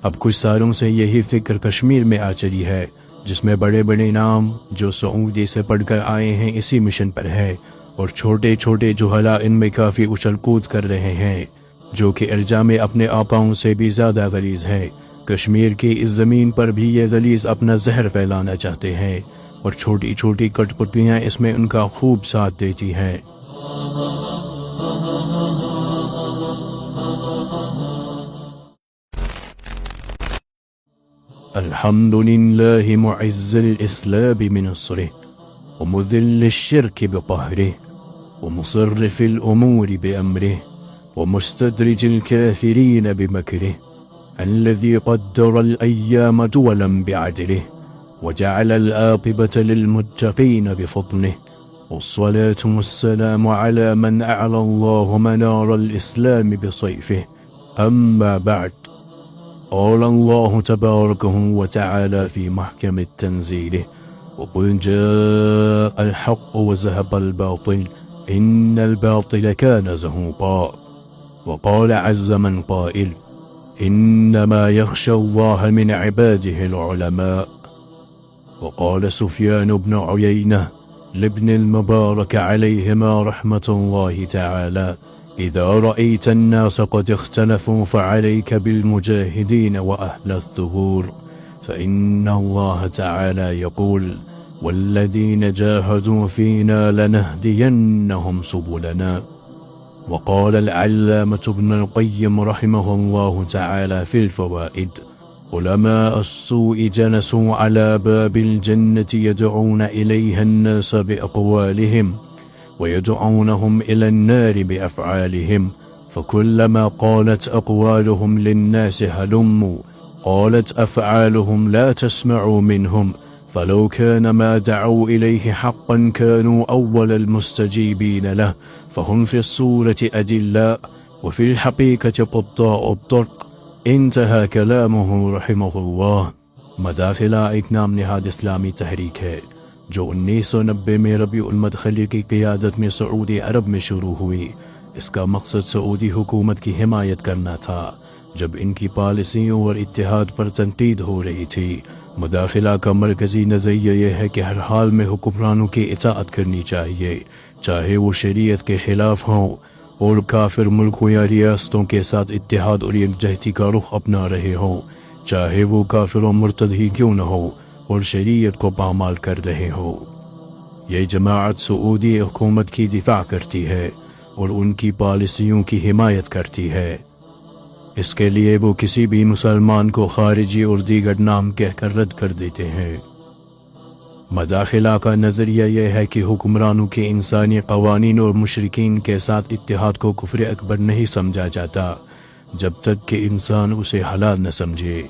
اب کچھ سالوں سے یہی فکر کشمیر میں آ چلی ہے، جس میں بڑے بڑے نام جو سعودی سے پڑھ کر آئے ہیں اسی مشن پر ہے، اور چھوٹے چھوٹے جہلاء ان میں کافی اچھل کود کر رہے ہیں، جو کہ ارجاء میں اپنے آقاؤں سے بھی زیادہ غلیظ ہے۔ کشمیر کی اس زمین پر بھی یہ غلیظ اپنا زہر پھیلانا چاہتے ہیں، اور چھوٹی چھوٹی کٹ پتلیاں اس میں ان کا خوب ساتھ دیتی ہیں۔ الحمد لله معز الإسلام بنصره ومذل الشرك بقهره ومصرف الأمور بأمره ومستدرج الكافرين بمكره الذي قدر الأيام دولا بعدله وجعل العاقبة للمتقين بفضله والصلاة والسلام على من أعلى الله منار الإسلام بصيفه أما بعد. قال الله تبارك وتعالى في محكم التنزيل وقل جاء الحق وزهق الباطل إن الباطل كان زهوقا. وقال عز من قائل إنما يخشى الله من عباده العلماء. وقال سفيان بن عيينة لابن المبارك عليهما رحمة الله تعالى إذا رأيت الناس قد اختلفوا فعليك بالمجاهدين وأهل الثغور فإن الله تعالى يقول والذين جاهدوا فينا لنهدينهم سبلنا. وقال العلامة ابن القيم رحمه الله تعالى في الفوائد علماء السوء جلسوا على باب الجنة يدعون إليها الناس بأقوالهم ويدعونهم إلى النار بأفعالهم فكلما قالت أقوالهم للناس هلموا قالت أفعالهم لا تسمعوا منهم فلو كان ما دعوا إليه حقا كانوا أول المستجيبين له فهم في الصورة أدلاء وفي الحقيقة قطاع الطرق. انتهى كلامه رحمه الله. مداخلہ ایک نام نہاد اسلامی تحریک ہے جو 1990 میں ربیع المدخلی کی قیادت میں سعودی عرب میں شروع ہوئی۔ اس کا مقصد سعودی حکومت کی حمایت کرنا تھا جب ان کی پالیسیوں اور اتحاد پر تنقید ہو رہی تھی۔ مداخلہ کا مرکزی نظریہ یہ ہے کہ ہر حال میں حکمرانوں کی اطاعت کرنی چاہیے، چاہے وہ شریعت کے خلاف ہوں اور کافر ملکوں یا ریاستوں کے ساتھ اتحاد اور یکجہتی کا رخ اپنا رہے ہوں، چاہے وہ کافر و مرتد ہی کیوں نہ ہو اور شریعت کو پامال کر رہے ہو۔ یہ جماعت سعودی حکومت کی دفاع کرتی ہے اور ان کی پالیسیوں کی حمایت کرتی ہے۔ اس کے لیے وہ کسی بھی مسلمان کو خارجی اور دیگر نام کہہ کر رد کر دیتے ہیں۔ مداخلہ کا نظریہ یہ ہے کہ حکمرانوں کے انسانی قوانین اور مشرکین کے ساتھ اتحاد کو کفر اکبر نہیں سمجھا جاتا جب تک کہ انسان اسے حلال نہ سمجھے۔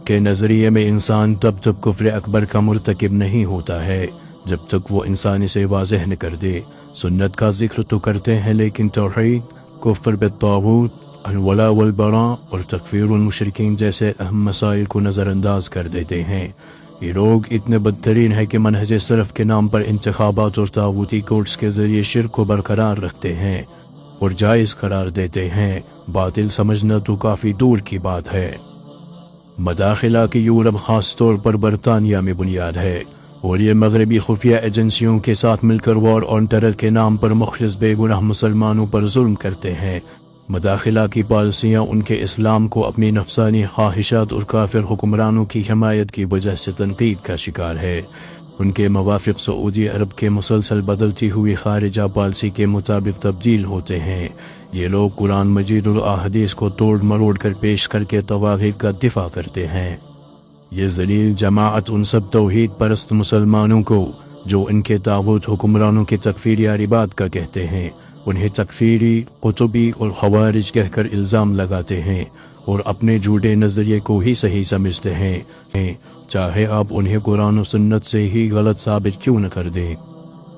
کے نظریے میں انسان تب تک کفر اکبر کا مرتکب نہیں ہوتا ہے جب تک وہ انسان اسے واضح نہ کر دے۔ سنت کا ذکر تو کرتے ہیں لیکن توحید، کفر بالطاغوت، الولاء والبراء اور تکفیر المشرکین جیسے اہم مسائل کو نظر انداز کر دیتے ہیں۔ یہ لوگ اتنے بدترین ہیں کہ منہج سلف کے نام پر انتخابات اور طاغوتی کورٹس کے ذریعے شرک کو برقرار رکھتے ہیں اور جائز قرار دیتے ہیں۔ باطل سمجھنا تو کافی دور کی بات ہے۔ مداخلہ کی یورپ خاص طور پر برطانیہ میں بنیاد ہے اور یہ مغربی خفیہ ایجنسیوں کے ساتھ مل کر وار آن ٹیرر کے نام پر مخلص بے گناہ مسلمانوں پر ظلم کرتے ہیں۔ مداخلہ کی پالیسیاں ان کے اسلام کو اپنی نفسانی خواہشات اور کافر حکمرانوں کی حمایت کی وجہ سے تنقید کا شکار ہے۔ ان کے موافق سعودی عرب کے مسلسل بدلتی ہوئی خارجہ پالیسی کے مطابق تبدیل ہوتے ہیں۔ یہ لوگ قرآن مجید اور احادیث کو توڑ مروڑ کر پیش کر کے طواغیت کا دفاع کرتے ہیں۔ یہ ذلیل جماعت ان سب توحید پرست مسلمانوں کو جو ان کے طاغوت حکمرانوں کی تکفیریاری بات کا کہتے ہیں، انہیں تکفیری، قطبی اور خوارج کہہ کر الزام لگاتے ہیں اور اپنے جھوٹے نظریے کو ہی صحیح سمجھتے ہیں، چاہے آپ انہیں قرآن و سنت سے ہی غلط ثابت کیوں نہ کر دیں۔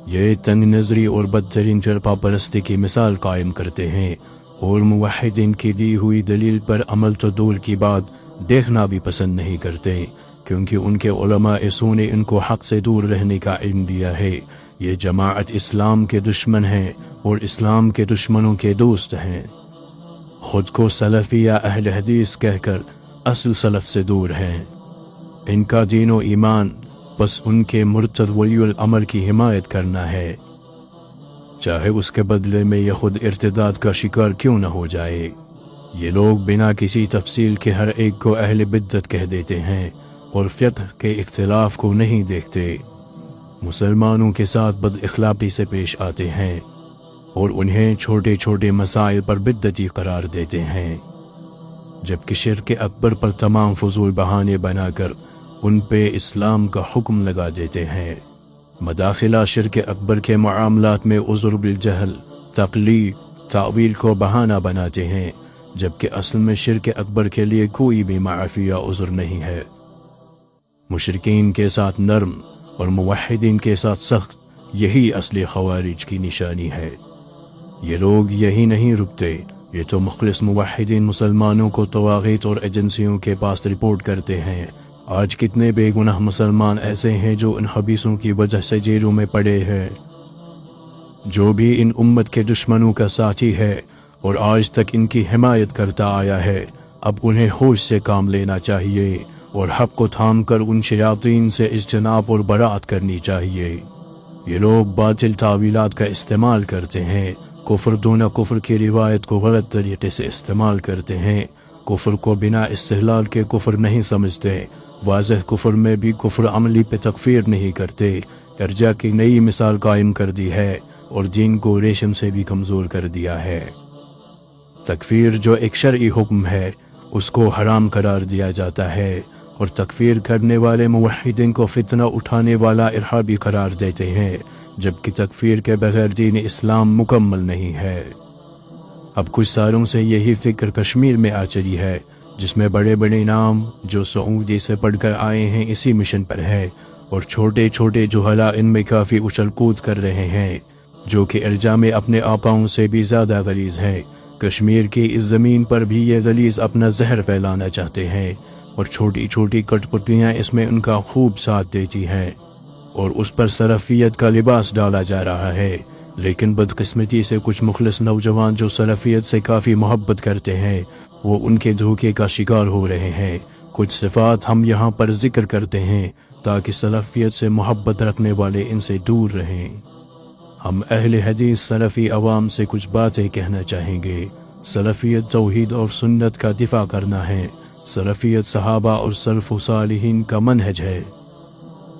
یہ تنگ نظری اور بدترین فرقہ پرستی کی مثال قائم کرتے ہیں اور موحدین کی دی ہوئی دلیل پر عمل تو دور کی بات دیکھنا بھی پسند نہیں کرتے، کیونکہ ان کے علماء سو نے ان کو حق سے دور رہنے کا علم دیا ہے۔ یہ جماعت اسلام کے دشمن ہیں اور اسلام کے دشمنوں کے دوست ہیں۔ خود کو سلفی یا اہل حدیث کہہ کر اصل سلف سے دور ہیں۔ ان کا دین و ایمان بس ان کے مرتد ولی الامر کی حمایت کرنا ہے، چاہے اس کے بدلے میں یہ خود ارتداد کا شکار کیوں نہ ہو جائے۔ یہ لوگ بنا کسی تفصیل کے ہر ایک کو اہل بدعت کہہ دیتے ہیں اور فقہ کے اختلاف کو نہیں دیکھتے، مسلمانوں کے ساتھ بد اخلاقی سے پیش آتے ہیں اور انہیں چھوٹے چھوٹے مسائل پر بدعتی قرار دیتے ہیں، جبکہ شرک اکبر پر تمام فضول بہانے بنا کر ان پہ اسلام کا حکم لگا دیتے ہیں۔ مداخلہ شرک اکبر کے معاملات میں عذر بالجہل، تقلید، تعویل کو بہانہ بناتے ہیں، جبکہ اصل میں شرک اکبر کے لیے کوئی بھی معافی یا عذر نہیں ہے۔ مشرکین کے ساتھ نرم اور موحدین کے ساتھ سخت، یہی اصلی خوارج کی نشانی ہے۔ یہ لوگ یہی نہیں رکتے، یہ تو مخلص موحدین مسلمانوں کو طواغیت اور ایجنسیوں کے پاس رپورٹ کرتے ہیں۔ آج کتنے بے گناہ مسلمان ایسے ہیں جو ان خبیثوں کی وجہ سے جیلوں میں پڑے ہیں۔ جو بھی ان امت کے دشمنوں کا ساتھی ہے اور آج تک ان کی حمایت کرتا آیا ہے، اب انہیں ہوش سے کام لینا چاہیے اور حق کو تھام کر ان شیاطین سے اجتناب اور برات کرنی چاہیے۔ یہ لوگ باطل تعویلات کا استعمال کرتے ہیں، کفر دونہ کفر کی روایت کو غلط طریقے سے استعمال کرتے ہیں، کفر کو بنا استحلال کے کفر نہیں سمجھتے، واضح کفر میں بھی کفر عملی پہ تکفیر نہیں کرتے، ارجاء کی نئی مثال قائم کر دی ہے اور دین کو ریشم سے بھی کمزور کر دیا ہے۔ تکفیر جو ایک شرعی حکم ہے اس کو حرام قرار دیا جاتا ہے، اور تکفیر کرنے والے موحدین کو فتنہ اٹھانے والا ارہابی قرار دیتے ہیں، جبکہ تکفیر کے بغیر دین اسلام مکمل نہیں ہے۔ اب کچھ سالوں سے یہی فکر کشمیر میں آ چلی ہے، جس میں بڑے بڑے نام جو سعودی سے پڑھ کر آئے ہیں اسی مشن پر ہے، اور چھوٹے چھوٹے جہلا ان میں کافی اچھل کود کر رہے ہیں، جو کہ ارجاء میں اپنے آقاؤں سے بھی زیادہ غلیظ ہے۔ کشمیر کی اس زمین پر بھی یہ غلیظ اپنا زہر پھیلانا چاہتے ہیں، اور چھوٹی چھوٹی کٹ پتلیاں اس میں ان کا خوب ساتھ دیتی ہیں، اور اس پر سلفیت کا لباس ڈالا جا رہا ہے۔ لیکن بدقسمتی سے کچھ مخلص نوجوان جو سلفیت سے کافی محبت کرتے ہیں، وہ ان کے دھوکے کا شکار ہو رہے ہیں۔ کچھ صفات ہم یہاں پر ذکر کرتے ہیں تاکہ سلفیت سے محبت رکھنے والے ان سے دور رہیں۔ ہم اہل حدیث سلفی عوام سے کچھ باتیں کہنا چاہیں گے۔ سلفیت توحید اور سنت کا دفاع کرنا ہے، سلفیت صحابہ اور سلف و صالحین کا منہج ہے۔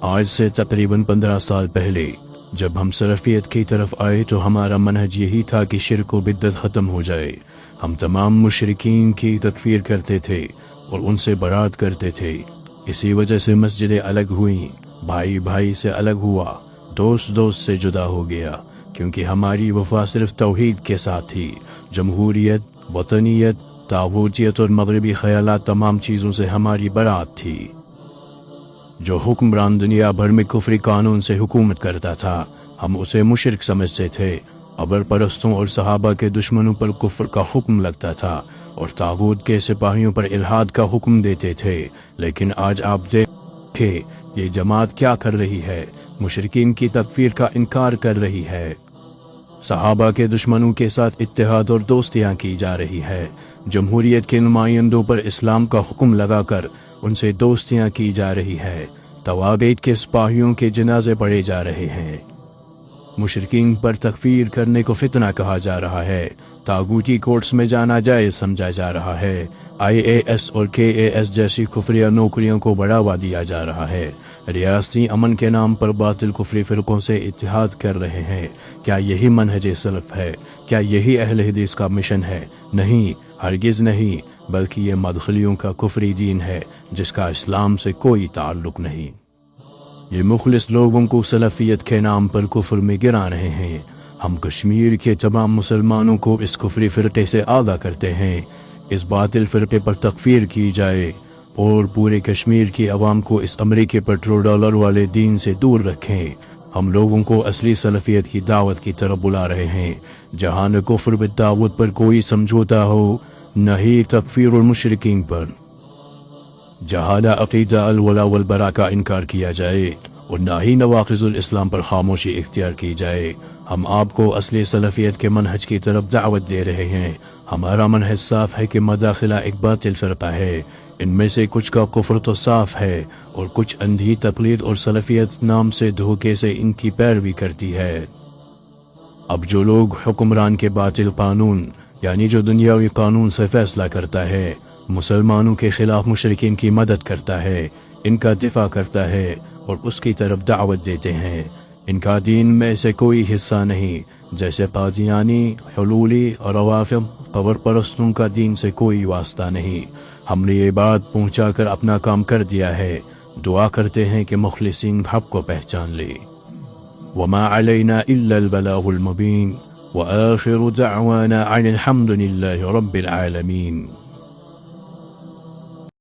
آج سے تقریباً 15 سال پہلے جب ہم سلفیت کی طرف آئے تو ہمارا منہج یہی تھا کہ شرک و بدعت ختم ہو جائے۔ ہم تمام مشرکین کی تکفیر کرتے تھے اور ان سے برات کرتے تھے۔ اسی وجہ سے مسجدیں الگ ہوئیں، بھائی بھائی سے الگ ہوا، دوست دوست سے جدا ہو گیا، کیونکہ ہماری وفا صرف توحید کے ساتھ تھی۔ جمہوریت، وطنیت، طاغوتیت اور مغربی خیالات تمام چیزوں سے ہماری برات تھی۔ جو حکمران دنیا بھر میں کفری قانون سے حکومت کرتا تھا، ہم اسے مشرک سمجھتے تھے۔ ابر پرستوں اور صحابہ کے دشمنوں پر کفر کا حکم لگتا تھا اور طاغوت کے سپاہیوں پر الحاد کا حکم دیتے تھے۔ لیکن آج آپ دیکھیں یہ جماعت کیا کر رہی ہے، مشرکین کی تکفیر کا انکار کر رہی ہے، صحابہ کے دشمنوں کے ساتھ اتحاد اور دوستیاں کی جا رہی ہے، جمہوریت کے نمائندوں پر اسلام کا حکم لگا کر ان سے دوستیاں کی جا رہی ہے، طواغیت کے سپاہیوں کے جنازے پڑھے جا رہے ہیں، مشرکین پر تکفیر کرنے کو فتنہ کہا جا رہا ہے، طاغوتی کورٹس میں جانا جائز سمجھا جا رہا ہے، IAS اور KAS جیسی کفریہ نوکریوں کو بڑھاوا دیا جا رہا ہے، ریاستی امن کے نام پر باطل کفری فرقوں سے اتحاد کر رہے ہیں۔ کیا یہی منہج سلف ہے؟ کیا یہی اہل حدیث کا مشن ہے؟ نہیں، ہرگز نہیں، بلکہ یہ مدخلیوں کا کفری دین ہے جس کا اسلام سے کوئی تعلق نہیں۔ یہ مخلص لوگوں کو سلفیت کے نام پر کفر میں گرا رہے ہیں۔ ہم کشمیر کے تمام مسلمانوں کو اس کفری فرقے سے آگاہ کرتے ہیں، اس باطل فرقے پر تکفیر کی جائے اور پورے کشمیر کی عوام کو اس امریکی $1 والے دین سے دور رکھیں۔ ہم لوگوں کو اصلی سلفیت کی دعوت کی طرف بلا رہے ہیں، جہاں نہ کفر بالطاغوت پر کوئی سمجھوتا ہو، نہ ہی تکفیر المشرکین پر، جہاں نہ عقیدہ الولا والبرا کا انکار کیا جائے اور نہ ہی نواقض الاسلام پر خاموشی اختیار کی جائے۔ ہم آپ کو اصلی سلفیت کے منہج کی طرف دعوت دے رہے ہیں۔ ہمارا منہج صاف ہے کہ مداخلہ ایک باطل فرقہ ہے، ان میں سے کچھ کا کفر تو صاف ہے اور کچھ اندھی تقلید اور سلفیت نام سے دھوکے سے ان کی پیروی کرتی ہے۔ اب جو لوگ حکمران کے باطل قانون یعنی جو دنیاوی قانون سے فیصلہ کرتا ہے، مسلمانوں کے خلاف مشرکین کی مدد کرتا ہے، ان کا دفاع کرتا ہے اور اس کی طرف دعوت دیتے ہیں، ان کا دین میں سے کوئی حصہ نہیں، جیسے قادیانی، حلولی اور روافض قبر پرستوں کا دین سے کوئی واسطہ نہیں۔ ہم نے یہ بات پہنچا کر اپنا کام کر دیا ہے، دعا کرتے ہیں کہ مخلصین حق کو پہچان لے۔ وما علينا إلا البلاغ المبين وآخر دعوانا عن الحمد لله رب العالمين۔